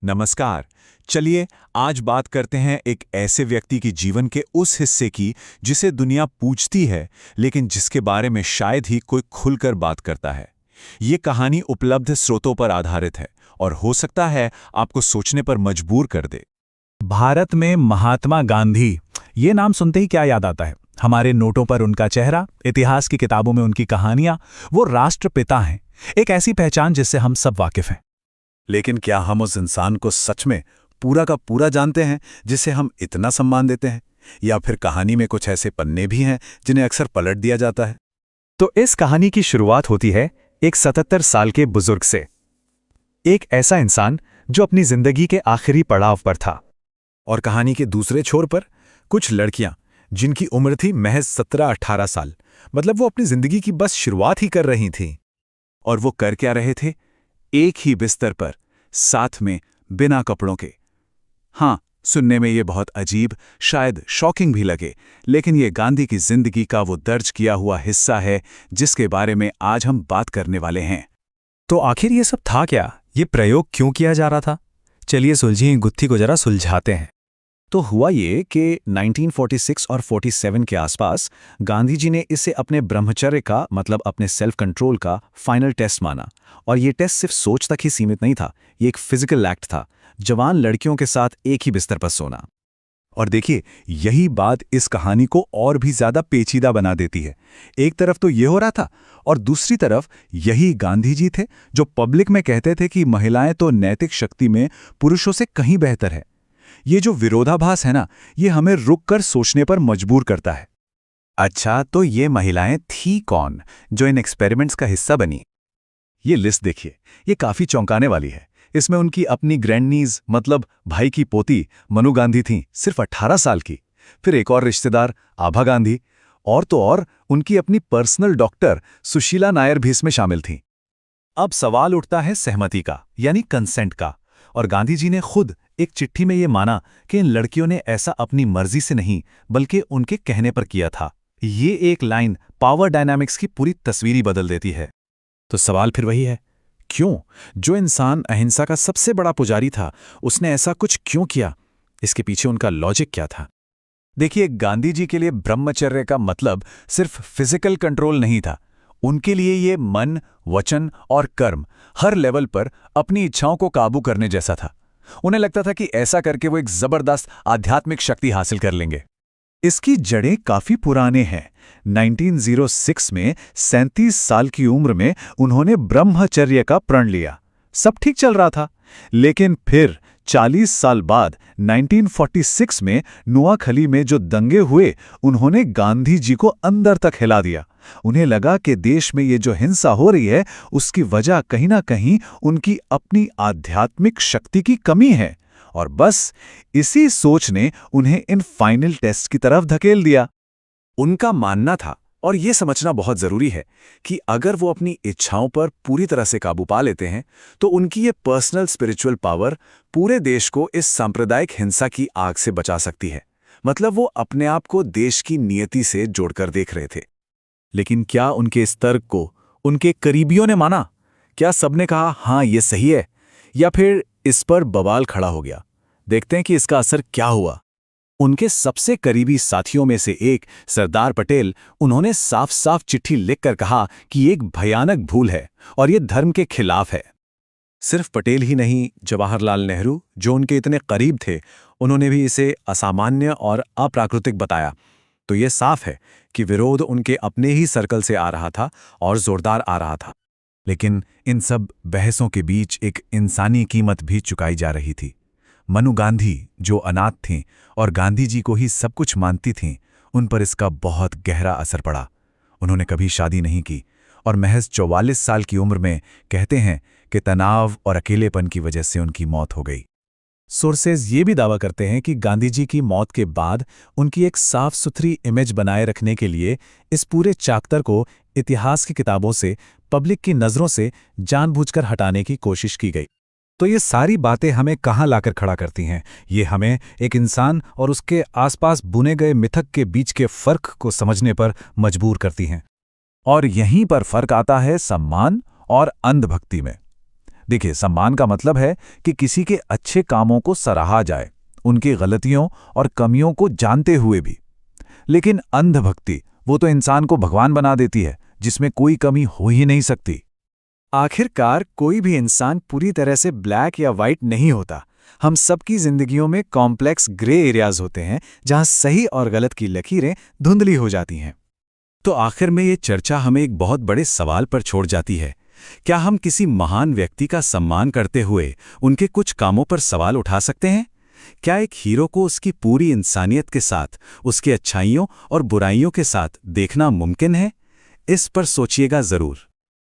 नमस्कार। चलिए आज बात करते हैं एक ऐसे व्यक्ति की जीवन के उस हिस्से की जिसे दुनिया पूछती है लेकिन जिसके बारे में शायद ही कोई खुलकर बात करता है। ये कहानी उपलब्ध स्रोतों पर आधारित है और हो सकता है आपको सोचने पर मजबूर कर दे। भारत में महात्मा गांधी, ये नाम सुनते ही क्या याद आता है? हमारे नोटों पर उनका चेहरा, इतिहास की किताबों में उनकी कहानियां। वो राष्ट्रपिता हैं, एक ऐसी पहचान जिससे हम सब वाकिफ हैं। लेकिन क्या हम उस इंसान को सच में पूरा का पूरा जानते हैं जिसे हम इतना सम्मान देते हैं, या फिर कहानी में कुछ ऐसे पन्ने भी हैं जिन्हें अक्सर पलट दिया जाता है? तो इस कहानी की शुरुआत होती है एक 77 साल के बुजुर्ग से। एक ऐसा इंसान जो अपनी जिंदगी के आखिरी पड़ाव पर था। और कहानी के दूसरे छोर पर कुछ लड़कियां जिनकी उम्र थी महज 17-18 साल, मतलब वो अपनी जिंदगी की बस शुरुआत ही कर रही थीं। और वो कर क्या रहे थे? एक ही बिस्तर पर, साथ में, बिना कपड़ों के। हाँ, सुनने में ये बहुत अजीब, शायद शॉकिंग भी लगे, लेकिन ये गांधी की जिंदगी का वो दर्ज किया हुआ हिस्सा है जिसके बारे में आज हम बात करने वाले हैं। तो आखिर ये सब था क्या? ये प्रयोग क्यों किया जा रहा था? चलिए सुलझी गुत्थी को जरा सुलझाते हैं। तो हुआ ये कि 1946 और 47 के आसपास गांधी जी ने इसे अपने ब्रह्मचर्य का, मतलब अपने सेल्फ कंट्रोल का फाइनल टेस्ट माना। और ये टेस्ट सिर्फ सोच तक ही सीमित नहीं था, ये एक फिजिकल एक्ट था, जवान लड़कियों के साथ एक ही बिस्तर पर सोना। और देखिए, यही बात इस कहानी को और भी ज्यादा पेचीदा बना देती है। एक तरफ तो ये हो रहा था और दूसरी तरफ यही गांधी जी थे जो पब्लिक में कहते थे कि महिलाएं तो नैतिक शक्ति में पुरुषों से कहीं बेहतर है। ये जो विरोधाभास है ना, ये हमें रुककर सोचने पर मजबूर करता है। अच्छा, तो ये महिलाएं थी कौन जो इन एक्सपेरिमेंट्स का हिस्सा बनी? ये लिस्ट देखिए, ये काफी चौंकाने वाली है। इसमें उनकी अपनी ग्रैंडनीज, मतलब भाई की पोती मनु गांधी थीं, सिर्फ 18 साल की। फिर एक और रिश्तेदार आभा गांधी, और तो और उनकी अपनी पर्सनल डॉक्टर सुशीला नायर भी इसमें शामिल थीं। अब सवाल उठता है सहमति का, यानी कंसेंट का। और गांधी जी ने खुद एक चिट्ठी में ये माना कि इन लड़कियों ने ऐसा अपनी मर्जी से नहीं बल्कि उनके कहने पर किया था। ये एक लाइन पावर डायनामिक्स की पूरी तस्वीर ही बदल देती है। तो सवाल फिर वही है, क्यों? जो इंसान अहिंसा का सबसे बड़ा पुजारी था, उसने ऐसा कुछ क्यों किया? इसके पीछे उनका लॉजिक क्या था? देखिए, गांधी जी के लिए ब्रह्मचर्य का मतलब सिर्फ फिजिकल कंट्रोल नहीं था। उनके लिए ये मन, वचन और कर्म हर लेवल पर अपनी इच्छाओं को काबू करने जैसा था। उन्हें लगता था कि ऐसा करके वो एक जबरदस्त आध्यात्मिक शक्ति हासिल कर लेंगे। इसकी जड़ें काफी पुराने हैं। 1906 में 37 साल की उम्र में उन्होंने ब्रह्मचर्य का प्रण लिया। सब ठीक चल रहा था, लेकिन फिर 40 साल बाद 1946 में नुआखली में जो दंगे हुए, उन्होंने गांधी जी को अंदर तक हिला दिया। उन्हें लगा कि देश में ये जो हिंसा हो रही है, उसकी वजह कहीं ना कहीं उनकी अपनी आध्यात्मिक शक्ति की कमी है। और बस इसी सोच ने उन्हें इन फाइनल टेस्ट की तरफ धकेल दिया। उनका मानना था, और ये समझना बहुत जरूरी है, कि अगर वो अपनी इच्छाओं पर पूरी तरह से काबू पा लेते हैं तो उनकी ये पर्सनल स्पिरिचुअल पावर पूरे देश को इस सांप्रदायिक हिंसा की आग से बचा सकती है। मतलब वो अपने आप को देश की नियति से जोड़कर देख रहे थे। लेकिन क्या उनके इस तर्क को उनके करीबियों ने माना? क्या सबने कहा हाँ ये सही है, या फिर इस पर बवाल खड़ा हो गया? देखते हैं कि इसका असर क्या हुआ। उनके सबसे करीबी साथियों में से एक सरदार पटेल, उन्होंने साफ साफ चिट्ठी लिखकर कहा कि ये एक भयानक भूल है और ये धर्म के खिलाफ है। सिर्फ पटेल ही नहीं, जवाहरलाल नेहरू, जो उनके इतने करीब थे, उन्होंने भी इसे असामान्य और अप्राकृतिक बताया। तो ये साफ है कि विरोध उनके अपने ही सर्कल से आ रहा था और जोरदार आ रहा था। लेकिन इन सब बहसों के बीच एक इंसानी कीमत भी चुकाई जा रही थी। मनु गांधी, जो अनाथ थीं और गांधी जी को ही सब कुछ मानती थीं, उन पर इसका बहुत गहरा असर पड़ा। उन्होंने कभी शादी नहीं की और महज 44 साल की उम्र में कहते हैं कि तनाव और अकेलेपन की वजह से उनकी मौत हो गई। सोर्सेज ये भी दावा करते हैं कि गांधी जी की मौत के बाद उनकी एक साफ सुथरी इमेज बनाए रखने के लिए इस पूरे चैप्टर को इतिहास की किताबों से, पब्लिक की नज़रों से जानबूझकर हटाने की कोशिश की गई। तो ये सारी बातें हमें कहाँ लाकर खड़ा करती हैं? ये हमें एक इंसान और उसके आसपास बुने गए मिथक के बीच के फर्क को समझने पर मजबूर करती हैं। और यहीं पर फर्क आता है सम्मान और अंधभक्ति में। देखिए, सम्मान का मतलब है कि किसी के अच्छे कामों को सराहा जाए, उनकी गलतियों और कमियों को जानते हुए भी। लेकिन अंधभक्ति, वो तो इंसान को भगवान बना देती है, जिसमें कोई कमी हो ही नहीं सकती। आखिरकार कोई भी इंसान पूरी तरह से ब्लैक या वाइट नहीं होता। हम सबकी जिंदगियों में कॉम्प्लेक्स ग्रे एरियाज होते हैं, जहां सही और गलत की लकीरें धुंधली हो जाती हैं। तो आखिर में ये चर्चा हमें एक बहुत बड़े सवाल पर छोड़ जाती है। क्या हम किसी महान व्यक्ति का सम्मान करते हुए उनके कुछ कामों पर सवाल उठा सकते हैं? क्या एक हीरो को उसकी पूरी इंसानियत के साथ, उसके अच्छाइयों और बुराइयों के साथ देखना मुमकिन है? इस पर सोचिएगा जरूर।